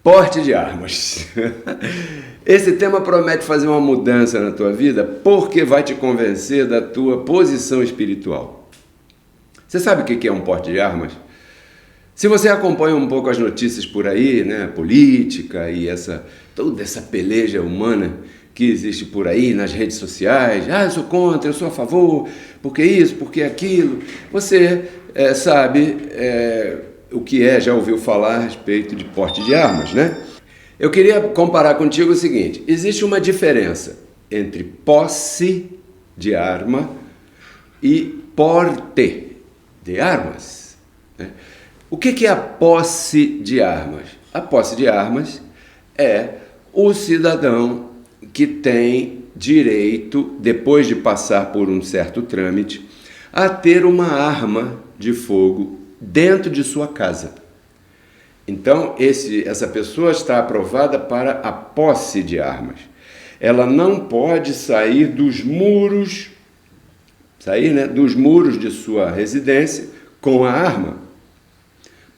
Porte de armas. Esse tema promete fazer uma mudança na tua vida porque vai te convencer da tua posição espiritual. Você sabe o que é um porte de armas? Se você acompanha um pouco as notícias por aí, né, política e toda essa peleja humana que existe por aí nas redes sociais, eu sou contra, eu sou a favor, porque isso, porque aquilo, você sabe o que já ouviu falar a respeito de porte de armas, né? Eu queria comparar contigo o seguinte: existe uma diferença entre posse de arma e porte de armas, né? O que é a posse de armas? A posse de armas é o cidadão que tem direito, depois de passar por um certo trâmite, a ter uma arma de fogo dentro de sua casa. Então, essa pessoa está aprovada para a posse de armas. Ela não pode sair dos muros, dos muros de sua residência com a arma.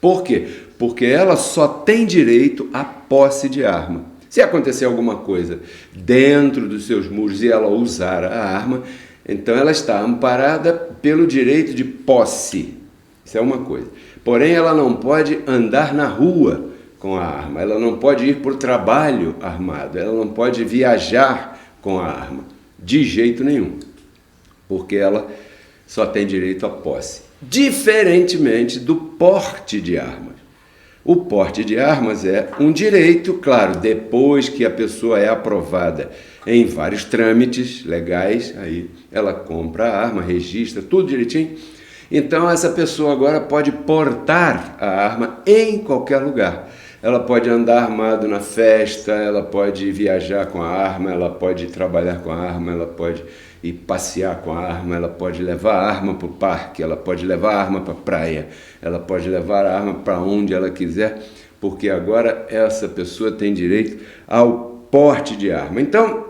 Por quê? Porque ela só tem direito à posse de arma. Se acontecer alguma coisa dentro dos seus muros e ela usar a arma, então ela está amparada pelo direito de posse. Isso é uma coisa. Porém, ela não pode andar na rua com a arma, ela não pode ir por trabalho armado, ela não pode viajar com a arma, de jeito nenhum, porque ela só tem direito à posse. Diferentemente do porte de armas. O porte de armas é um direito, claro, depois que a pessoa é aprovada em vários trâmites legais, aí ela compra a arma, registra tudo direitinho. Então essa pessoa agora pode portar a arma em qualquer lugar. Ela pode andar armado na festa, ela pode viajar com a arma, ela pode trabalhar com a arma, ela pode ir passear com a arma, ela pode levar a arma para o parque, ela pode levar a arma para a praia, ela pode levar a arma para onde ela quiser, porque agora essa pessoa tem direito ao porte de arma. Então,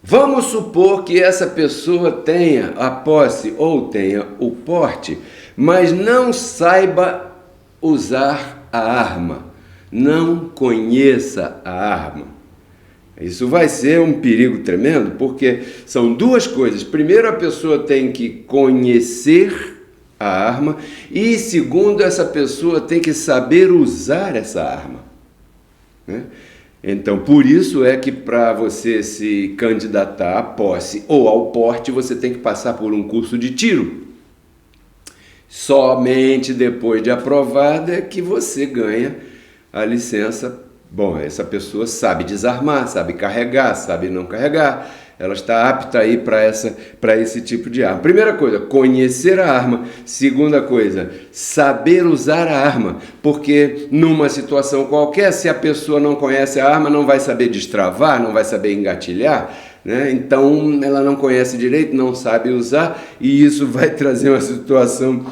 vamos supor que essa pessoa tenha a posse ou tenha o porte, mas não saiba usar a arma, não conheça a arma. Isso vai ser um perigo tremendo, porque são duas coisas. Primeiro, a pessoa tem que conhecer a arma e, segundo, essa pessoa tem que saber usar essa arma, né? Então, por isso é que para você se candidatar à posse ou ao porte, você tem que passar por um curso de tiro. Somente depois de aprovada é que você ganha a licença. Bom, essa pessoa sabe desarmar, sabe carregar, sabe não carregar, ela está apta aí para esse tipo de arma. Primeira coisa, conhecer a arma. Segunda coisa, saber usar a arma, porque numa situação qualquer, se a pessoa não conhece a arma, não vai saber destravar, não vai saber engatilhar, né? Então ela não conhece direito, não sabe usar, e isso vai trazer uma situação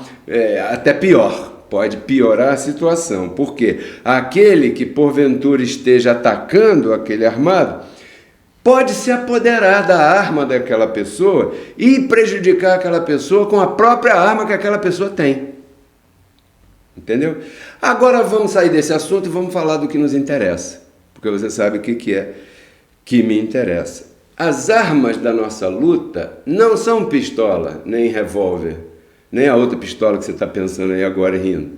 até pior. Pode piorar a situação, porque aquele que porventura esteja atacando aquele armado pode se apoderar da arma daquela pessoa e prejudicar aquela pessoa com a própria arma que aquela pessoa tem. Entendeu? Agora vamos sair desse assunto e vamos falar do que nos interessa, porque você sabe o que é que me interessa. As armas da nossa luta não são pistola, nem revólver, nem a outra pistola que você está pensando aí agora rindo.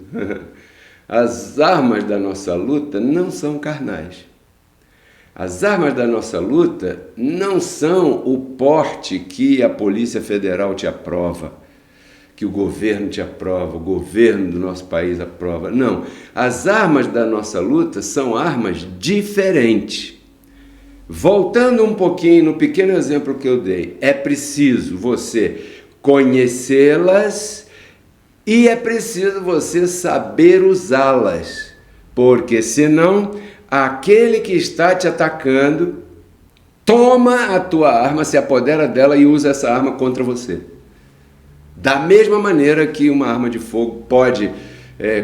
As armas da nossa luta não são carnais. As armas da nossa luta não são o porte que a Polícia Federal te aprova, que o governo te aprova, o governo do nosso país aprova. Não, as armas da nossa luta são armas diferentes. Voltando um pouquinho no pequeno exemplo que eu dei, é preciso você conhecê-las e é preciso você saber usá-las, porque senão aquele que está te atacando toma a tua arma, se apodera dela e usa essa arma contra você. Da mesma maneira que uma arma de fogo pode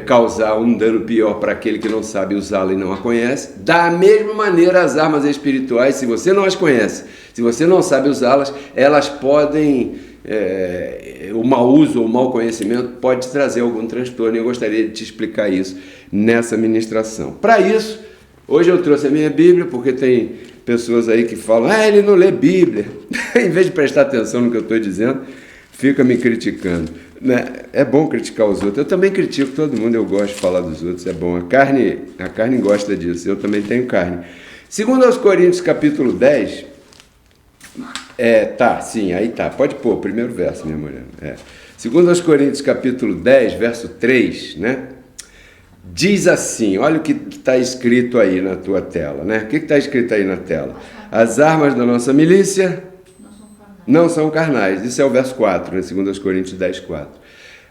causar um dano pior para aquele que não sabe usá-la e não a conhece, da mesma maneira as armas espirituais, se você não as conhece, se você não sabe usá-las, elas podem o mau uso ou o mau conhecimento pode trazer algum transtorno, e eu gostaria de te explicar isso nessa ministração. Para isso, hoje eu trouxe a minha Bíblia, porque tem pessoas aí que falam, ele não lê Bíblia. Em vez de prestar atenção no que eu estou dizendo, fica me criticando. Né? É bom criticar os outros. Eu também critico todo mundo, eu gosto de falar dos outros, é bom. A carne gosta disso, eu também tenho carne. Segundo aos Coríntios, capítulo 10, pode pôr, primeiro verso, minha mulher. Segundo aos Coríntios, capítulo 10, verso 3, né? Diz assim, olha o que está escrito aí na tua tela, né? O que está escrito aí na tela? As armas da nossa milícia não são carnais. Isso é o verso 4, né? Segundo aos Coríntios 10, 4.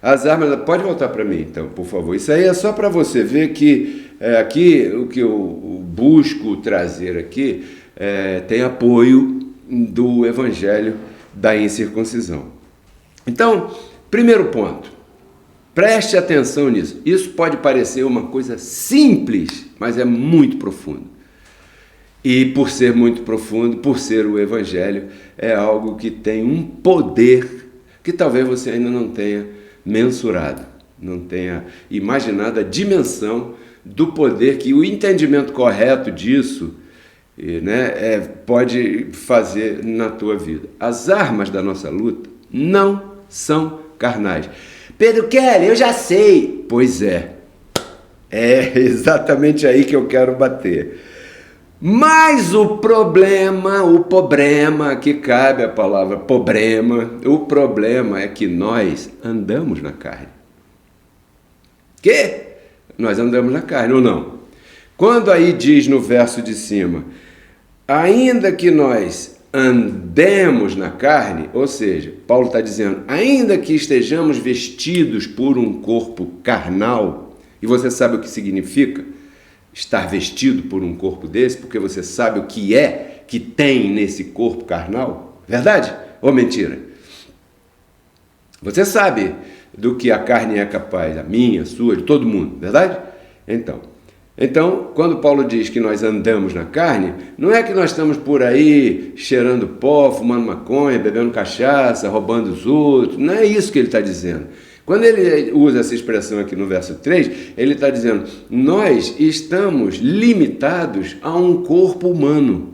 As armas... Pode voltar para mim, então, por favor. Isso aí é só para você ver que aqui o que eu busco trazer aqui tem apoio do Evangelho da incircuncisão. Então, primeiro ponto. Preste atenção nisso. Isso pode parecer uma coisa simples, mas é muito profundo. E por ser muito profundo, por ser o Evangelho, é algo que tem um poder que talvez você ainda não tenha mensurado, não tenha imaginado a dimensão do poder que o entendimento correto disso, né, pode fazer na tua vida. As armas da nossa luta não são carnais. Pedro Kelly, eu já sei. Pois é exatamente aí que eu quero bater. Mas o problema, que cabe a palavra problema, o problema é que nós andamos na carne. Que? Nós andamos na carne ou não? Quando aí diz no verso de cima, ainda que nós andemos na carne, ou seja, Paulo está dizendo, ainda que estejamos vestidos por um corpo carnal, e você sabe o que significa estar vestido por um corpo desse, porque você sabe o que é que tem nesse corpo carnal? Verdade ou mentira? Você sabe do que a carne é capaz, a minha, a sua, de todo mundo, verdade? Então, quando Paulo diz que nós andamos na carne, não é que nós estamos por aí cheirando pó, fumando maconha, bebendo cachaça, roubando os outros, não é isso que ele está dizendo. Quando ele usa essa expressão aqui no verso 3, ele está dizendo, nós estamos limitados a um corpo humano.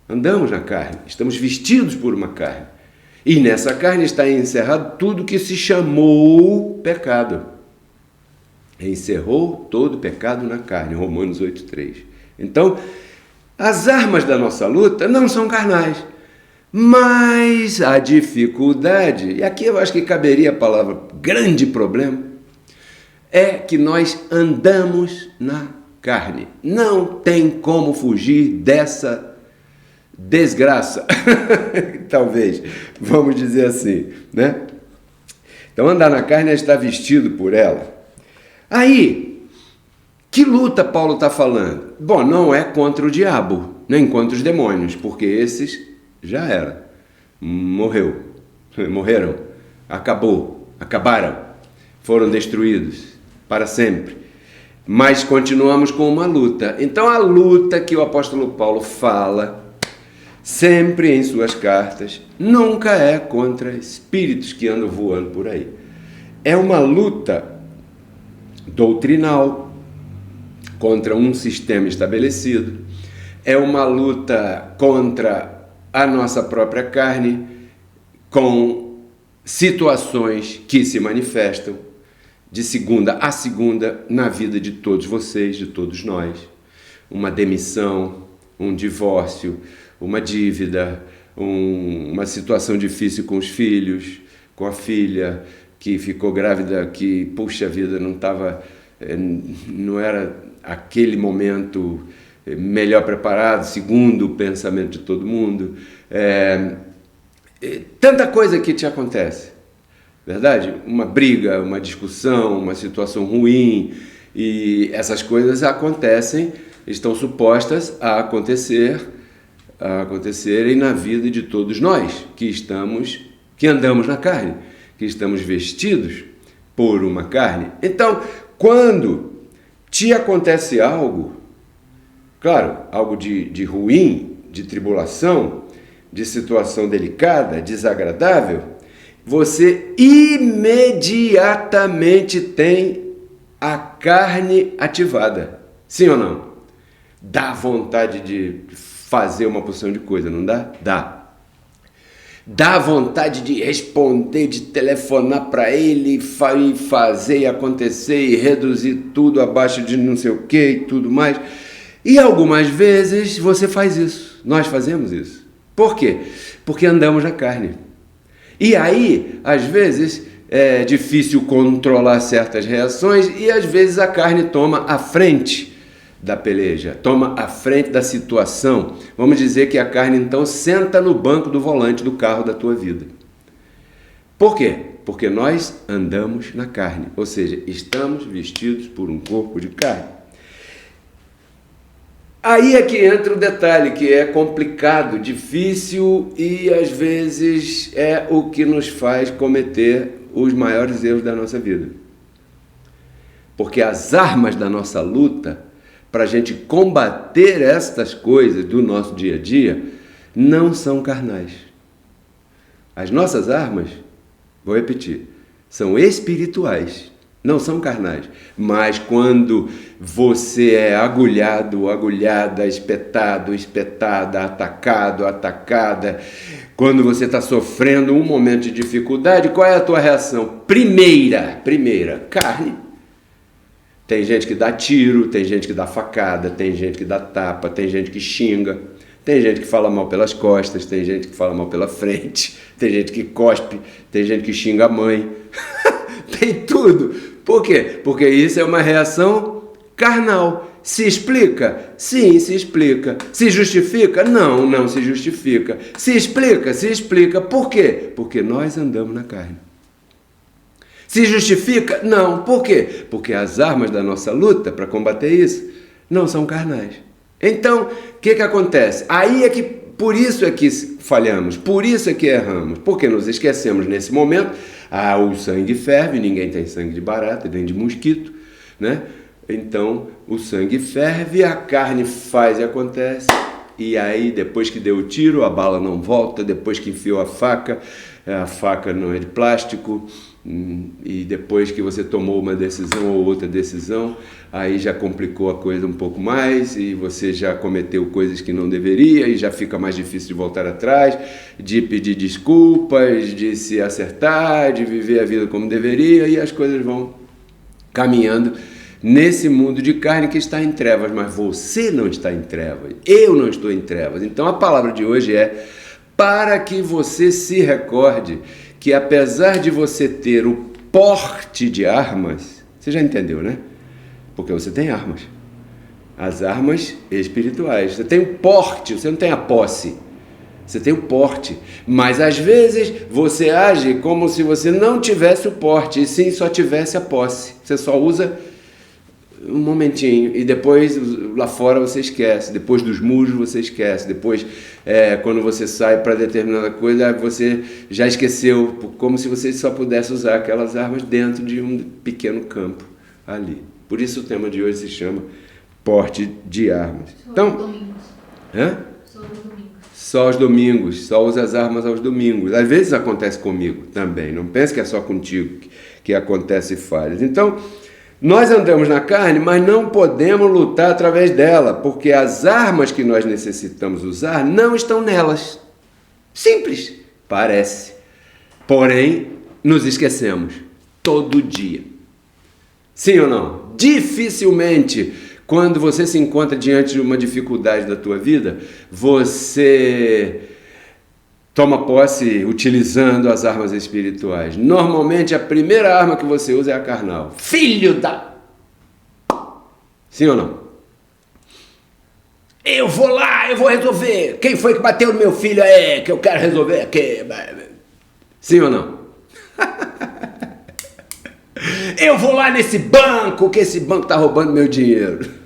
Andamos na carne, estamos vestidos por uma carne. E nessa carne está encerrado tudo que se chamou pecado. Encerrou todo o pecado na carne, Romanos 8,3. Então, as armas da nossa luta não são carnais, mas a dificuldade, e aqui eu acho que caberia a palavra grande problema, é que nós andamos na carne. Não tem como fugir dessa desgraça, talvez, vamos dizer assim, né? Então, andar na carne é estar vestido por ela. Aí, que luta Paulo está falando? Bom, não é contra o diabo, nem contra os demônios, porque esses já era, morreram, acabaram, foram destruídos para sempre. Mas continuamos com uma luta. Então a luta que o apóstolo Paulo fala, sempre em suas cartas, nunca é contra espíritos que andam voando por aí. É uma luta doutrinal, contra um sistema estabelecido, é uma luta contra a nossa própria carne, com situações que se manifestam de segunda a segunda na vida de todos vocês, de todos nós. Uma demissão, um divórcio, uma dívida, uma situação difícil com os filhos, com a filha, que ficou grávida, que, puxa vida, não era aquele momento melhor preparado, segundo o pensamento de todo mundo. Tanta coisa que te acontece, verdade? Uma briga, uma discussão, uma situação ruim, e essas coisas acontecem, estão supostas a acontecerem na vida de todos nós, que andamos na carne, que estamos vestidos por uma carne. Então, quando te acontece algo, claro, algo de ruim, de tribulação, de situação delicada, desagradável, você imediatamente tem a carne ativada. Sim ou não? Dá vontade de fazer uma porção de coisa, não dá? Dá. Dá vontade de responder, de telefonar para ele e fazer acontecer e reduzir tudo abaixo de não sei o que e tudo mais. E algumas vezes você faz isso, nós fazemos isso. Por quê? Porque andamos na carne. E aí, às vezes, é difícil controlar certas reações e às vezes a carne toma a frente da peleja, toma a frente da situação. Vamos dizer que a carne então senta no banco do volante do carro da tua vida. Por quê? Porque nós andamos na carne, ou seja, estamos vestidos por um corpo de carne. Aí é que entra o detalhe, que é complicado, difícil e às vezes é o que nos faz cometer os maiores erros da nossa vida. Porque as armas da nossa luta, para a gente combater estas coisas do nosso dia a dia, não são carnais. As nossas armas, vou repetir, são espirituais, não são carnais. Mas quando você é agulhado, agulhada, espetado, espetada, atacado, atacada, quando você está sofrendo um momento de dificuldade, qual é a tua reação? Primeira, carne. Tem gente que dá tiro, tem gente que dá facada, tem gente que dá tapa, tem gente que xinga, tem gente que fala mal pelas costas, tem gente que fala mal pela frente, tem gente que cospe, tem gente que xinga a mãe, tem tudo. Por quê? Porque isso é uma reação carnal. Se explica? Sim, se explica. Se justifica? Não, não se justifica. Se explica? Se explica. Por quê? Porque nós andamos na carne. Se justifica? Não. Por quê? Porque as armas da nossa luta para combater isso não são carnais. Então, o que acontece? Aí é que, por isso é que falhamos, por isso é que erramos, porque nos esquecemos nesse momento, o sangue ferve, ninguém tem sangue de barata, nem de mosquito, né? Então, o sangue ferve, a carne faz e acontece, e aí depois que deu o tiro, a bala não volta, depois que enfiou a faca não é de plástico, e depois que você tomou uma decisão ou outra decisão, aí já complicou a coisa um pouco mais e você já cometeu coisas que não deveria e já fica mais difícil de voltar atrás, de pedir desculpas, de se acertar, de viver a vida como deveria e as coisas vão caminhando nesse mundo de carne que está em trevas, mas você não está em trevas, eu não estou em trevas. Então a palavra de hoje é para que você se recorde que apesar de você ter o porte de armas, você já entendeu, né? Porque você tem armas, as armas espirituais. Você tem o porte, você não tem a posse, você tem o porte. Mas às vezes você age como se você não tivesse o porte, e sim só tivesse a posse. Você só usa um momentinho e depois lá fora você esquece, depois dos muros você esquece, depois quando você sai para determinada coisa você já esqueceu, como se você só pudesse usar aquelas armas dentro de um pequeno campo ali. Por isso o tema de hoje se chama porte de armas. Então, só aos domingos, só usa as armas aos domingos. Às vezes acontece comigo também, não pense que é só contigo que acontece falhas. Então, nós andamos na carne, mas não podemos lutar através dela, porque as armas que nós necessitamos usar não estão nelas. Simples, parece. Porém, nos esquecemos todo dia. Sim ou não? Dificilmente, quando você se encontra diante de uma dificuldade da tua vida, você toma posse utilizando as armas espirituais. Normalmente a primeira arma que você usa é a carnal. Filho da... Sim ou não? Eu vou lá, eu vou resolver. Quem foi que bateu no meu filho? Que eu quero resolver aqui. Sim ou não? Eu vou lá nesse banco, que esse banco está roubando meu dinheiro.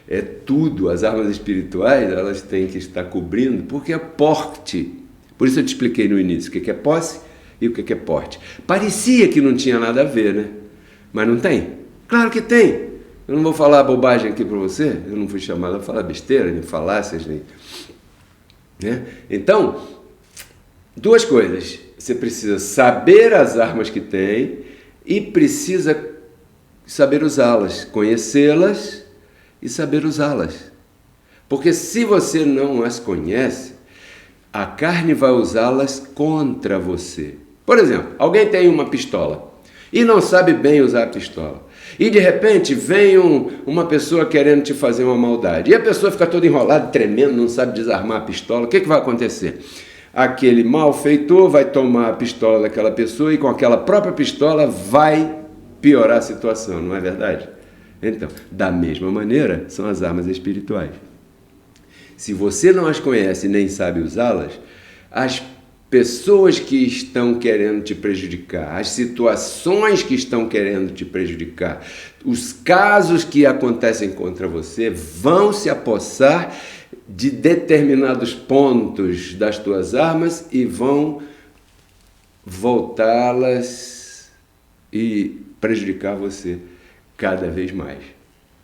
É tudo, as armas espirituais, elas têm que estar cobrindo, porque é porte. Por isso eu te expliquei no início o que é posse e o que é porte. Parecia que não tinha nada a ver, né? Mas não tem. Claro que tem. Eu não vou falar bobagem aqui para você, eu não fui chamado a falar besteira, nem falácias, nem... né? Então, duas coisas. Você precisa saber as armas que tem e precisa saber usá-las, conhecê-las e saber usá-las. Porque se você não as conhece, a carne vai usá-las contra você. Por exemplo, alguém tem uma pistola e não sabe bem usar a pistola. E de repente vem uma pessoa querendo te fazer uma maldade. E a pessoa fica toda enrolada, tremendo, não sabe desarmar a pistola. O que vai acontecer? Aquele malfeitor vai tomar a pistola daquela pessoa e com aquela própria pistola vai piorar a situação, não é verdade? Então, da mesma maneira, são as armas espirituais. Se você não as conhece nem sabe usá-las, as pessoas que estão querendo te prejudicar, as situações que estão querendo te prejudicar, os casos que acontecem contra você vão se apossar de determinados pontos das tuas armas e vão voltá-las e prejudicar você cada vez mais.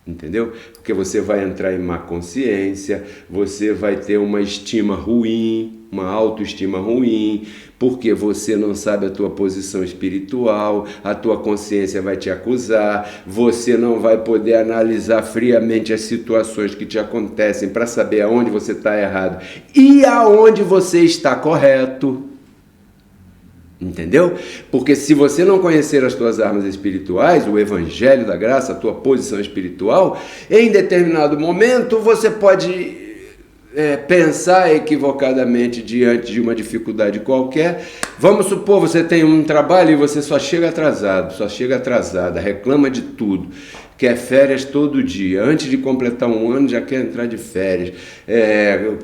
Entendeu? Porque você vai entrar em má consciência, você vai ter uma estima ruim, uma autoestima ruim, porque você não sabe a tua posição espiritual, a tua consciência vai te acusar, você não vai poder analisar friamente as situações que te acontecem para saber aonde você está errado e aonde você está correto. Entendeu? Porque se você não conhecer as tuas armas espirituais, o evangelho da graça, a tua posição espiritual, em determinado momento você pode pensar equivocadamente diante de uma dificuldade qualquer. Vamos supor, você tem um trabalho e você só chega atrasada, reclama de tudo, quer férias todo dia, antes de completar um ano já quer entrar de férias,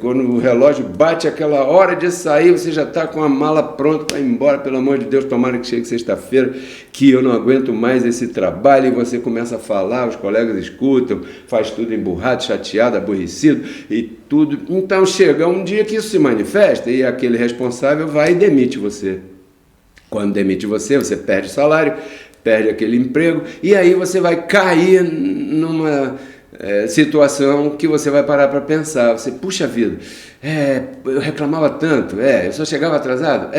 quando o relógio bate aquela hora de sair, você já está com a mala pronta para ir embora, pelo amor de Deus, tomara que chegue sexta-feira, que eu não aguento mais esse trabalho, e você começa a falar, os colegas escutam, faz tudo emburrado, chateado, aborrecido e tudo. Então chega um dia que isso se manifesta e aquele responsável vai e demite você. Quando demite você, você perde o salário, perde aquele emprego, e aí você vai cair numa situação que você vai parar para pensar. Você, puxa vida, eu reclamava tanto, eu só chegava atrasado,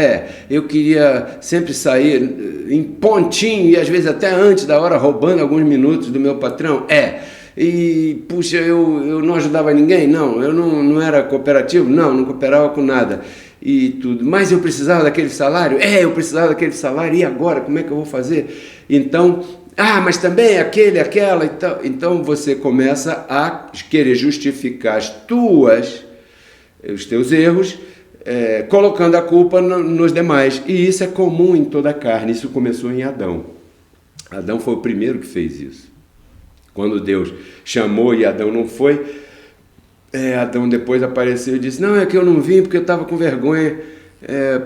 eu queria sempre sair em pontinho, e às vezes até antes da hora, roubando alguns minutos do meu patrão, e puxa, eu não ajudava ninguém, não, eu não era cooperativo, não cooperava com nada, e tudo, mas eu precisava daquele salário, eu precisava daquele salário, e agora, como é que eu vou fazer? Então, mas também aquela e tal. Então você começa a querer justificar os teus erros, colocando a culpa nos demais, e isso é comum em toda a carne. Isso começou em Adão. Adão foi o primeiro que fez isso. Quando Deus chamou e Adão não foi, Adão depois apareceu e disse, não, é que eu não vim porque eu estava com vergonha,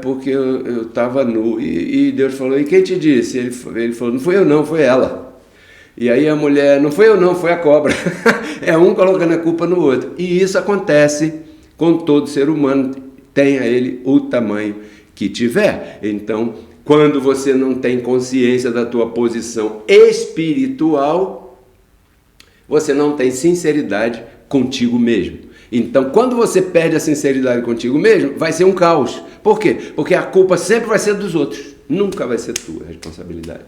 porque eu estava nu. E Deus falou, e quem te disse? Ele falou, não foi eu não, foi ela. E aí a mulher, não foi eu não, foi a cobra. É um colocando a culpa no outro. E isso acontece com todo ser humano, tenha ele o tamanho que tiver. Então, quando você não tem consciência da tua posição espiritual, você não tem sinceridade contigo mesmo. Então, quando você perde a sinceridade contigo mesmo, vai ser um caos. Por quê? Porque a culpa sempre vai ser dos outros, nunca vai ser tua responsabilidade.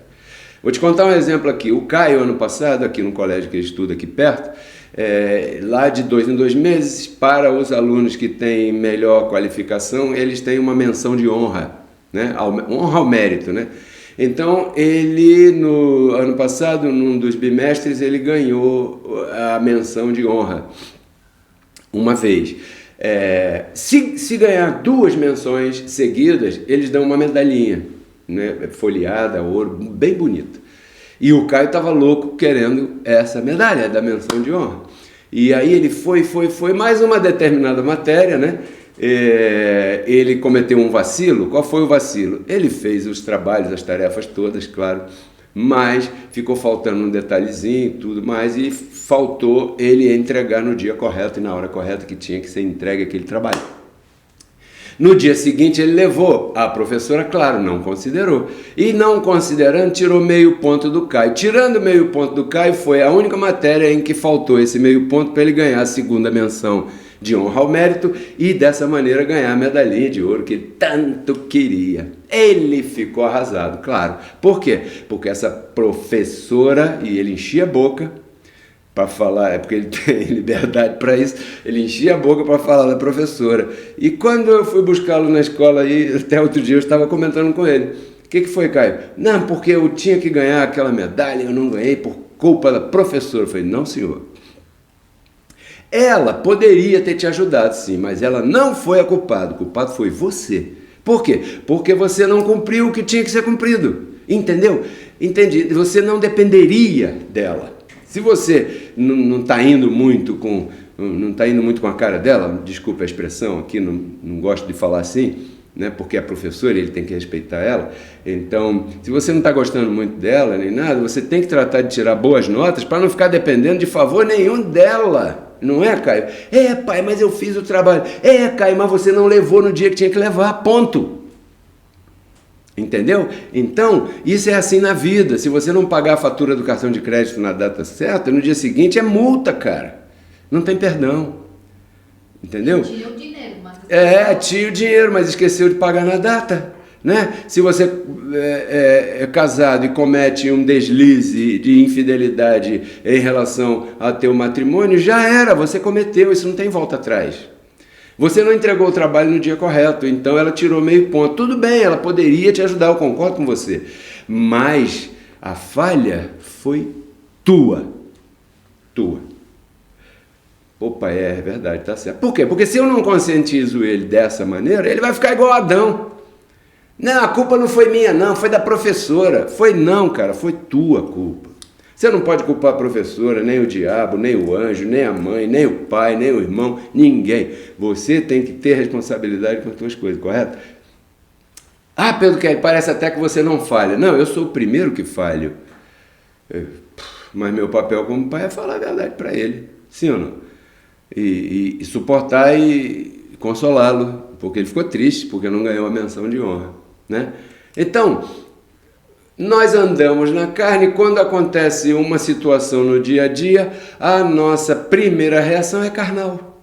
Vou te contar um exemplo aqui. O Caio, ano passado, aqui no colégio que ele estuda aqui perto, lá de 2 em 2 meses, para os alunos que têm melhor qualificação, eles têm uma menção de honra, né? Honra ao mérito, né? Então, ele, no ano passado, num dos bimestres, ele ganhou a menção de honra uma vez. Se ganhar 2 menções seguidas, eles dão uma medalhinha, né, folheada, ouro, bem bonita. E o Caio estava louco querendo essa medalha da menção de honra. E aí ele foi mais uma determinada matéria, né? Ele cometeu um vacilo. Qual foi o vacilo? Ele fez os trabalhos, as tarefas todas, claro, mas ficou faltando um detalhezinho e tudo mais, e faltou ele entregar no dia correto e na hora correta que tinha que ser entregue aquele trabalho. No dia seguinte ele levou, a professora, claro, não considerou, e não considerando, tirou meio ponto do Caio. Tirando meio ponto do Caio, foi a única matéria em que faltou esse meio ponto para ele ganhar a segunda menção de honra ao mérito e dessa maneira ganhar a medalhinha de ouro que ele tanto queria. Ele ficou arrasado, claro. Por quê? Porque essa professora, e ele enchia a boca para falar, é porque ele tem liberdade para isso, ele enchia a boca para falar da professora. E quando eu fui buscá-lo na escola, aí, até outro dia eu estava comentando com ele, o que foi, Caio? Não, porque eu tinha que ganhar aquela medalha, eu não ganhei por culpa da professora. Eu falei, não, senhor. Ela poderia ter te ajudado, sim, mas ela não foi a culpada. O culpado foi você. Por quê? Porque você não cumpriu o que tinha que ser cumprido. Entendeu? Entendi. Você não dependeria dela. Se você não está indo muito com a cara dela, desculpa a expressão aqui, não gosto de falar assim, né, porque é professora, ele tem que respeitar ela. Então, se você não está gostando muito dela, nem nada, você tem que tratar de tirar boas notas para não ficar dependendo de favor nenhum dela. Não é, Caio? É, pai, mas eu fiz o trabalho. É, Caio, mas você não levou no dia que tinha que levar, ponto. Entendeu? Então, isso é assim na vida. Se você não pagar a fatura do cartão de crédito na data certa, no dia seguinte é multa, cara. Não tem perdão. Entendeu? Tinha o dinheiro, mas... tinha o dinheiro, mas esqueceu de pagar na data. Né? Se você é casado e comete um deslize de infidelidade em relação ao teu matrimônio, já era, você cometeu, isso não tem volta atrás. Você não entregou o trabalho no dia correto, então ela tirou meio ponto. Tudo bem, ela poderia te ajudar, eu concordo com você. Mas a falha foi tua. Tua. Opa, é verdade, tá certo. Por quê? Porque se eu não conscientizo ele dessa maneira, ele vai ficar igual Adão. Não, a culpa não foi minha, não, foi da professora. Foi não, cara, foi tua culpa. Você não pode culpar a professora, nem o diabo, nem o anjo, nem a mãe, nem o pai, nem o irmão, ninguém. Você tem que ter responsabilidade com as suas coisas, correto? Ah, Pedro Kelly, parece até que você não falha. Não, eu sou o primeiro que falho. Mas meu papel como pai é falar a verdade para ele. Sim ou não? E suportar e consolá-lo, porque ele ficou triste, porque não ganhou a menção de honra, né? Então, nós andamos na carne, quando acontece uma situação no dia a dia, a nossa primeira reação é carnal.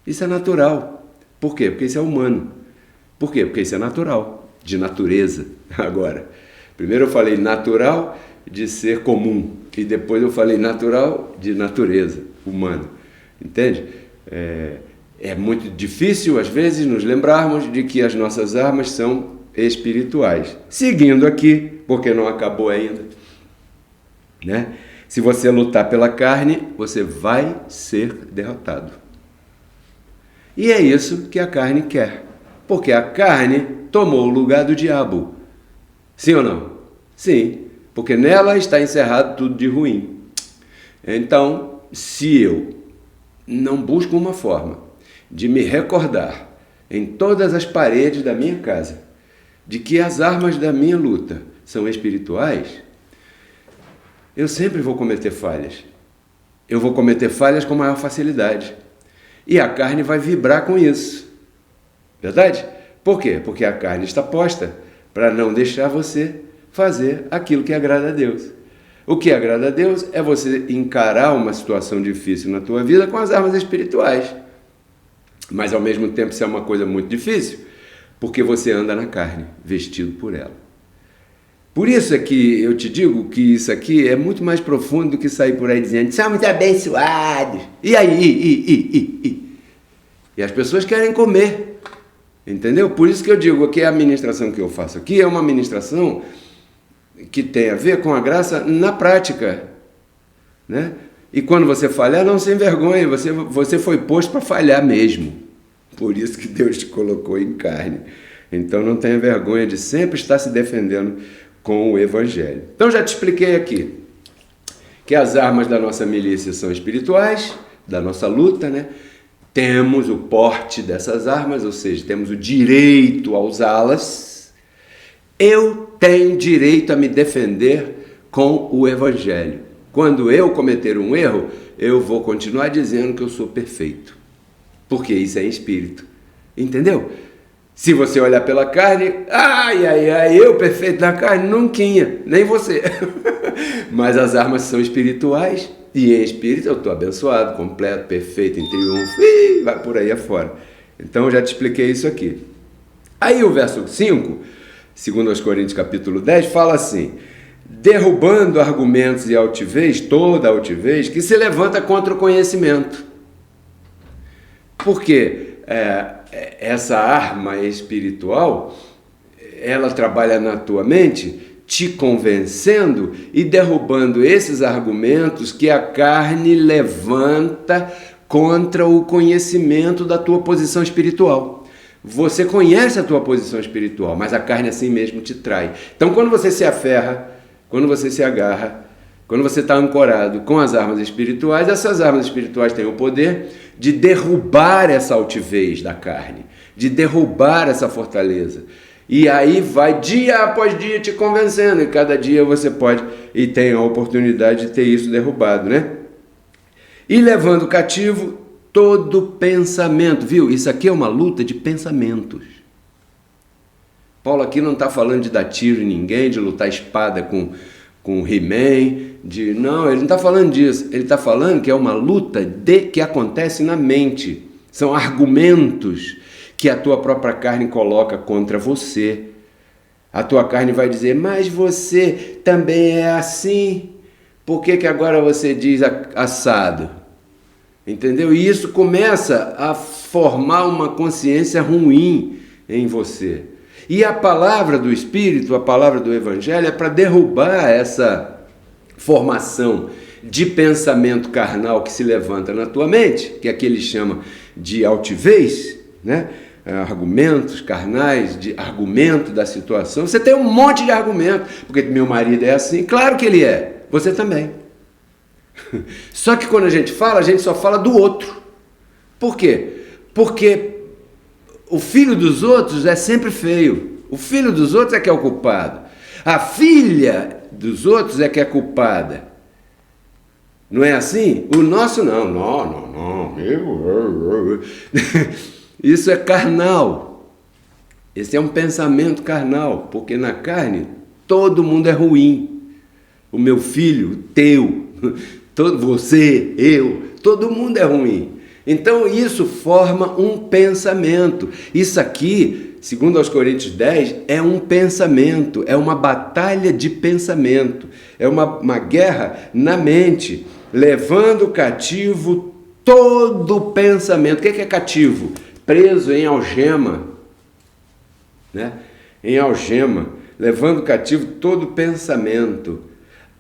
Isso é natural. Por quê? Porque isso é humano. Por quê? Porque isso é natural, de natureza. Agora, primeiro eu falei natural de ser comum, e depois eu falei natural de natureza, humano. Entende? É muito difícil, às vezes, nos lembrarmos de que as nossas armas são espirituais. Seguindo aqui, porque não acabou ainda, né? Se você lutar pela carne, você vai ser derrotado. E é isso que a carne quer, porque a carne tomou o lugar do diabo. Sim ou não? Sim, porque nela está encerrado tudo de ruim. Então, se eu não busco uma forma de me recordar em todas as paredes da minha casa de que as armas da minha luta são espirituais, eu sempre vou cometer falhas. Eu vou cometer falhas com maior facilidade. E a carne vai vibrar com isso. Verdade? Por quê? Porque a carne está posta para não deixar você fazer aquilo que agrada a Deus. O que agrada a Deus é você encarar uma situação difícil na tua vida com as armas espirituais. Mas ao mesmo tempo isso é uma coisa muito difícil, porque você anda na carne, vestido por ela. Por isso é que eu te digo que isso aqui é muito mais profundo do que sair por aí dizendo são muito abençoados. E aí? E as pessoas querem comer. Entendeu? Por isso que eu digo que a ministração que eu faço aqui é uma ministração que tem a ver com a graça na prática, né? E quando você falhar, não se envergonhe, você foi posto para falhar mesmo. Por isso que Deus te colocou em carne. Então não tenha vergonha de sempre estar se defendendo com o Evangelho. Então já te expliquei aqui que as armas da nossa milícia são espirituais, da nossa luta, né? Temos o porte dessas armas, ou seja, temos o direito a usá-las. Eu tenho direito a me defender com o Evangelho. Quando eu cometer um erro, eu vou continuar dizendo que eu sou perfeito, porque isso é espírito. Entendeu? Se você olhar pela carne, eu perfeito na carne, nunca, nem você. Mas as armas são espirituais e em espírito eu estou abençoado, completo, perfeito, em triunfo, e vai por aí afora. Então eu já te expliquei isso aqui. Aí o verso 5, segundo aos Coríntios capítulo 10, fala assim: derrubando argumentos e altivez, toda altivez, que se levanta contra o conhecimento. Porque essa arma espiritual, ela trabalha na tua mente, te convencendo e derrubando esses argumentos que a carne levanta contra o conhecimento da tua posição espiritual. Você conhece a tua posição espiritual, mas a carne assim mesmo te trai. Então, quando você se aferra, quando você se agarra, quando você está ancorado com as armas espirituais, essas armas espirituais têm o poder de derrubar essa altivez da carne, de derrubar essa fortaleza. E aí vai dia após dia te convencendo, e cada dia você pode e tem a oportunidade de ter isso derrubado, né? E levando cativo todo pensamento, viu? Isso aqui é uma luta de pensamentos. Paulo aqui não está falando de dar tiro em ninguém, de lutar espada com He-Man, não, ele não está falando disso. Ele está falando que é uma luta que acontece na mente. São argumentos que a tua própria carne coloca contra você. A tua carne vai dizer, mas você também é assim. Por que agora você diz assado? Entendeu? E isso começa a formar uma consciência ruim em você. E a palavra do Espírito, a palavra do Evangelho é para derrubar essa formação de pensamento carnal que se levanta na tua mente, que aqui ele chama de altivez, né? Argumentos carnais, de argumento da situação. Você tem um monte de argumento, porque meu marido é assim, claro que ele é, você também. Só que quando a gente só fala do outro. Por quê? Porque o filho dos outros é sempre feio. O filho dos outros é que é o culpado. A filha dos outros é que é culpada. Não é assim? O nosso não. Isso é carnal. Esse é um pensamento carnal, porque na carne todo mundo é ruim. O meu filho, o teu, você, eu, todo mundo é ruim. Então isso forma um pensamento. Isso aqui, segundo aos Coríntios 10, é um pensamento, é uma batalha de pensamento, é uma guerra na mente, levando cativo todo pensamento. O que é cativo? Preso em algema, né? Em algema, levando cativo todo pensamento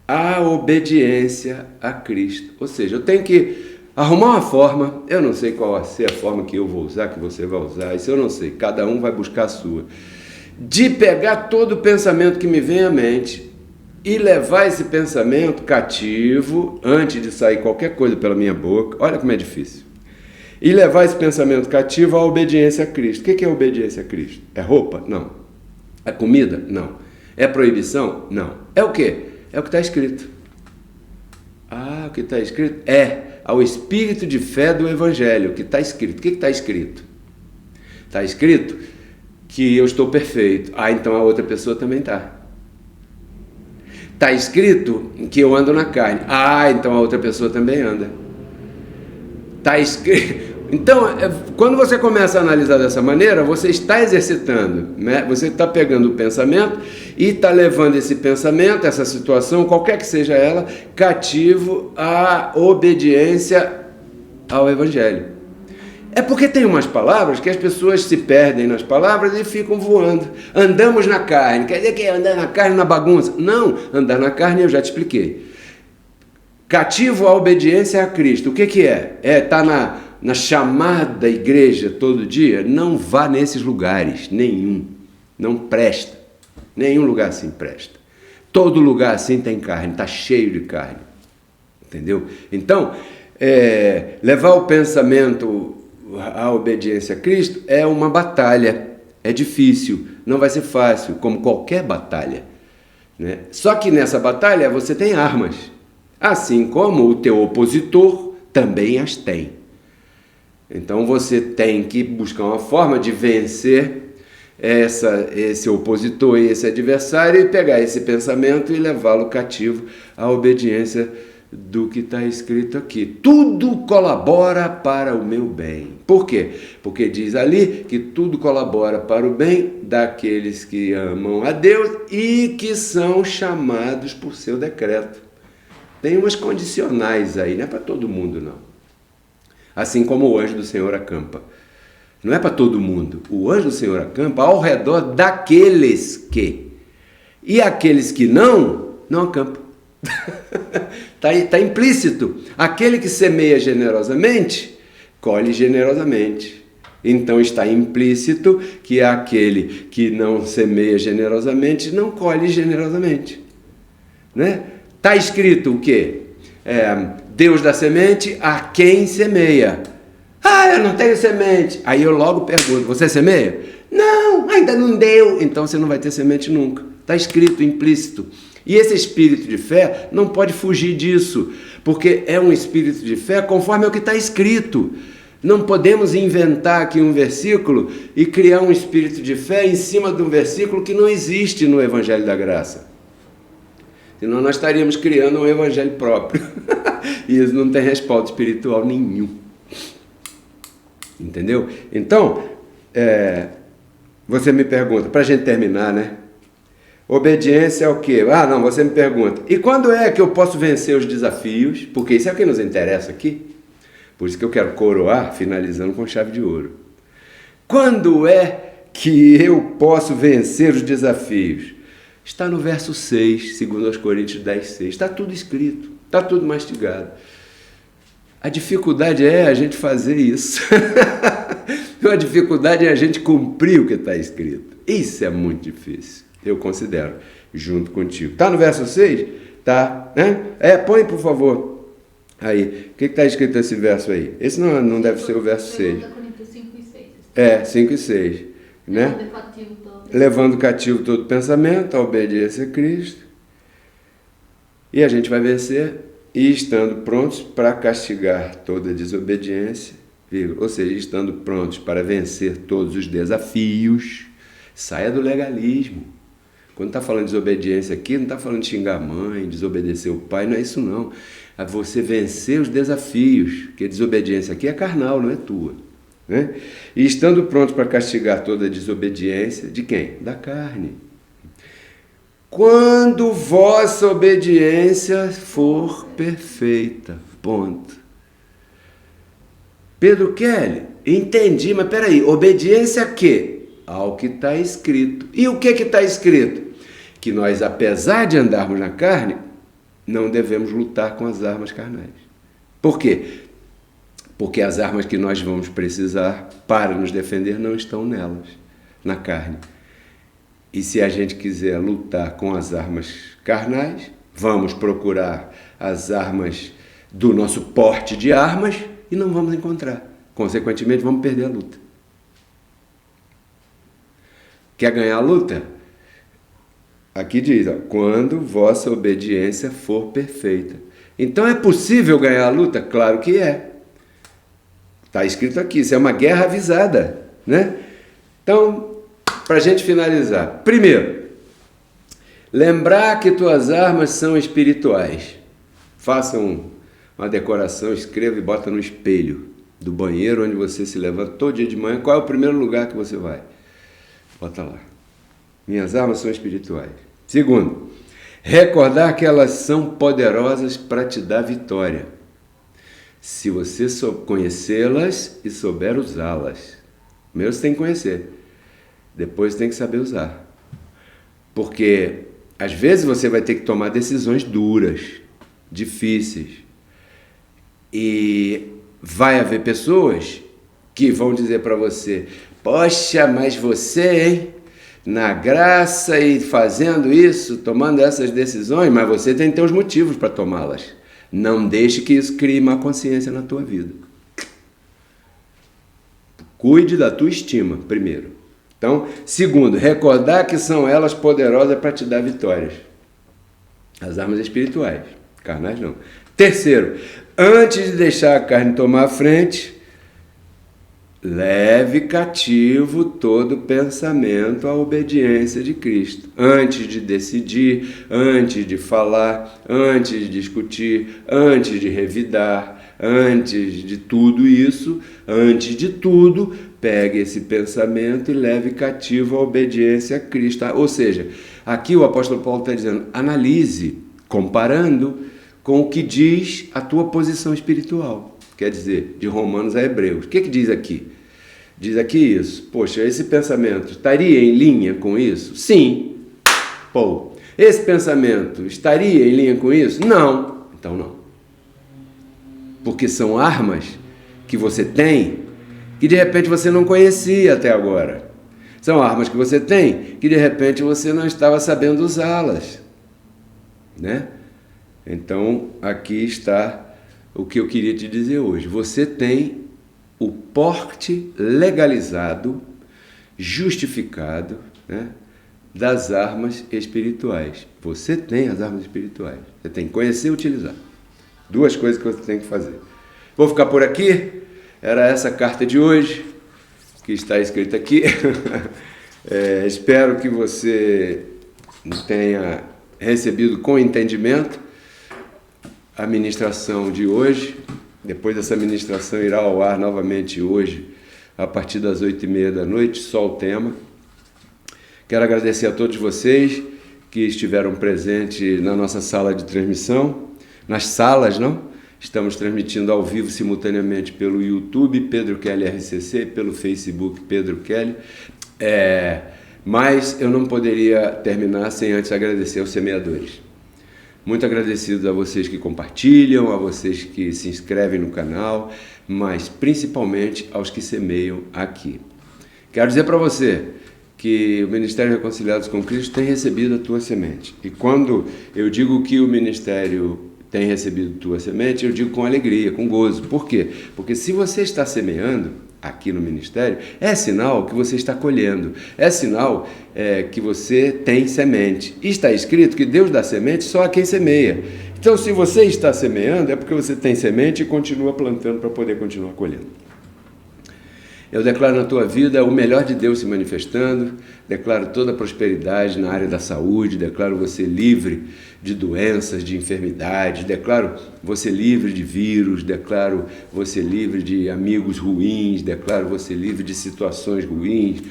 à obediência a Cristo. Ou seja, eu tenho que arrumar uma forma, eu não sei qual vai ser a forma que eu vou usar, que você vai usar, isso eu não sei, cada um vai buscar a sua, de pegar todo o pensamento que me vem à mente e levar esse pensamento cativo, antes de sair qualquer coisa pela minha boca, olha como é difícil, e levar esse pensamento cativo à obediência a Cristo. O que é obediência a Cristo? É roupa? Não. É comida? Não. É proibição? Não. É o quê? É o que está escrito. Ah, o que está escrito? Ao espírito de fé do Evangelho, o que está escrito. O que está escrito? Está escrito que eu estou perfeito. Ah, então a outra pessoa também está. Está escrito que eu ando na carne. Ah, então a outra pessoa também anda. Está escrito. Então, quando você começa a analisar dessa maneira, você está exercitando, né? Você está pegando o pensamento e está levando esse pensamento, essa situação, qualquer que seja ela, cativo à obediência ao Evangelho. É porque tem umas palavras que as pessoas se perdem nas palavras e ficam voando. Andamos na carne, quer dizer que é andar na carne na bagunça? Não, andar na carne eu já te expliquei. Cativo à obediência a Cristo, o que é? Estar na chamada igreja todo dia? Não vá nesses lugares, nenhum, não presta, nenhum lugar assim presta. Todo lugar assim tem carne, está cheio de carne, entendeu? Então, levar o pensamento à obediência a Cristo é uma batalha, é difícil, não vai ser fácil, como qualquer batalha, né? Só que nessa batalha você tem armas, assim como o teu opositor também as tem. Então você tem que buscar uma forma de vencer esse opositor e esse adversário e pegar esse pensamento e levá-lo cativo à obediência do que está escrito aqui. Tudo colabora para o meu bem. Por quê? Porque diz ali que tudo colabora para o bem daqueles que amam a Deus e que são chamados por seu decreto. Tem umas condicionais aí, não é para todo mundo não. Assim como o anjo do Senhor acampa. Não é para todo mundo. O anjo do Senhor acampa ao redor daqueles que. E aqueles que não acampam. Está implícito. Aquele que semeia generosamente, colhe generosamente. Então está implícito que aquele que não semeia generosamente, não colhe generosamente. Né? Está escrito o quê? Deus dá semente a quem semeia. Eu não tenho semente. Aí eu logo pergunto, você semeia? Não, ainda não deu. Então você não vai ter semente nunca. Está escrito, implícito. E esse espírito de fé não pode fugir disso, porque é um espírito de fé conforme o que está escrito. Não podemos inventar aqui um versículo e criar um espírito de fé em cima de um versículo que não existe no Evangelho da Graça. Senão nós estaríamos criando um evangelho próprio. E isso não tem respaldo espiritual nenhum. Entendeu? Então, você me pergunta, para a gente terminar, né? Obediência é o quê? Não, você me pergunta. E quando é que eu posso vencer os desafios? Porque isso é o que nos interessa aqui. Por isso que eu quero coroar, finalizando com chave de ouro. Quando é que eu posso vencer os desafios? Está no verso 6, segundo aos Coríntios 10, 6. Está tudo escrito, está tudo mastigado. A dificuldade é a gente fazer isso. A dificuldade é a gente cumprir o que está escrito. Isso é muito difícil. Eu considero, junto contigo. Está no verso 6? Tá, né? Põe, por favor. Aí, o que está escrito nesse verso aí? Esse não deve ser o verso 6. 5 e 6. 5 e 6. Né? Levando cativo todo pensamento, a obediência a Cristo. E a gente vai vencer, e estando prontos para castigar toda desobediência, ou seja, estando prontos para vencer todos os desafios. Saia do legalismo. Quando está falando de desobediência aqui, não está falando de xingar a mãe, desobedecer o pai, não é isso não. É você vencer os desafios, porque desobediência aqui é carnal, não é tua. Né? E estando prontos para castigar toda a desobediência, de quem? Da carne. Quando vossa obediência for perfeita. Ponto. Pedro Kelly, entendi, mas peraí, obediência a quê? Ao que está escrito. E o que está escrito? Que nós, apesar de andarmos na carne, não devemos lutar com as armas carnais. Por quê? Porque as armas que nós vamos precisar para nos defender não estão nelas, na carne. E se a gente quiser lutar com as armas carnais, vamos procurar as armas do nosso porte de armas e não vamos encontrar. Consequentemente, vamos perder a luta. Quer ganhar a luta? Aqui diz, quando vossa obediência for perfeita. Então é possível ganhar a luta? Claro que é. Está escrito aqui, isso é uma guerra avisada, né? Então, para a gente finalizar. Primeiro, lembrar que tuas armas são espirituais. Faça uma decoração, escreva e bota no espelho do banheiro onde você se levanta todo dia de manhã. Qual é o primeiro lugar que você vai? Bota lá. Minhas armas são espirituais. Segundo, recordar que elas são poderosas para te dar vitória. Se você conhecê-las e souber usá-las. Primeiro você tem que conhecer. Depois você tem que saber usar. Porque às vezes você vai ter que tomar decisões duras, difíceis. E vai haver pessoas que vão dizer para você: poxa, mas você, hein? Na graça e fazendo isso, tomando essas decisões, mas você tem que ter os motivos para tomá-las. Não deixe que isso crie má consciência na tua vida. Cuide da tua estima, primeiro. Então, segundo, recordar que são elas poderosas para te dar vitórias. As armas espirituais, carnais não. Terceiro, antes de deixar a carne tomar a frente, leve cativo todo pensamento à obediência de Cristo. Antes de decidir, antes de falar, antes de discutir, antes de revidar, antes de tudo isso, antes de tudo, pegue esse pensamento e leve cativo à obediência a Cristo. Ou seja, aqui o apóstolo Paulo está dizendo, analise, comparando com o que diz a tua posição espiritual. Quer dizer, de Romanos a Hebreus. O que diz aqui? Diz aqui isso. Poxa, esse pensamento estaria em linha com isso? Sim. Pô, esse pensamento estaria em linha com isso? Não. Então não. Porque são armas que você tem que de repente você não conhecia até agora. São armas que você tem que de repente você não estava sabendo usá-las, né? Então, aqui está o que eu queria te dizer hoje. Você tem o porte legalizado, justificado, né, das armas espirituais. Você tem as armas espirituais. Você tem que conhecer e utilizar. Duas coisas que você tem que fazer. Vou ficar por aqui. Era essa carta de hoje, que está escrita aqui. Espero que você tenha recebido com entendimento a ministração de hoje. Depois dessa ministração irá ao ar novamente hoje, a partir das 8h30 da noite, só o tema. Quero agradecer a todos vocês que estiveram presentes na nossa sala de transmissão, nas salas, não? Estamos transmitindo ao vivo simultaneamente pelo YouTube, Pedro Kelly RCC, pelo Facebook, Pedro Kelly. Mas eu não poderia terminar sem antes agradecer aos semeadores. Muito agradecido a vocês que compartilham, a vocês que se inscrevem no canal, mas principalmente aos que semeiam aqui. Quero dizer para você que o Ministério Reconciliados com Cristo tem recebido a tua semente. E quando eu digo que o Ministério tem recebido a tua semente, eu digo com alegria, com gozo. Por quê? Porque se você está semeando aqui no Ministério, é sinal que você está colhendo, é sinal que você tem semente. E está escrito que Deus dá semente só a quem semeia. Então, se você está semeando, é porque você tem semente e continua plantando para poder continuar colhendo. Eu declaro na tua vida o melhor de Deus se manifestando, declaro toda a prosperidade na área da saúde, declaro você livre de doenças, de enfermidades, declaro você livre de vírus, declaro você livre de amigos ruins, declaro você livre de situações ruins,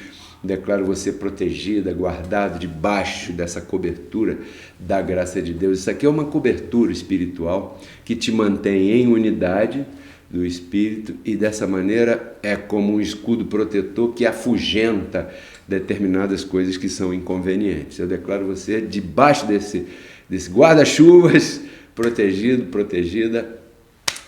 declaro você protegida, guardado debaixo dessa cobertura da graça de Deus. Isso aqui é uma cobertura espiritual que te mantém em unidade do Espírito e dessa maneira é como um escudo protetor que afugenta determinadas coisas que são inconvenientes. Eu declaro você debaixo desse guarda-chuvas, protegido, protegida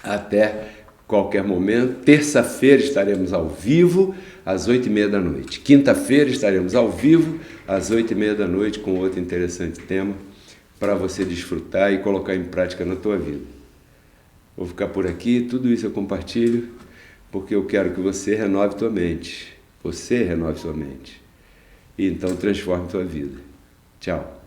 até qualquer momento. Terça-feira estaremos ao vivo às 8h30 da noite. Quinta-feira estaremos ao vivo às 8h30 da noite com outro interessante tema para você desfrutar e colocar em prática na tua vida. Vou ficar por aqui, tudo isso eu compartilho porque eu quero que você renove tua mente. Você renove sua mente. E então transforme tua vida. Tchau.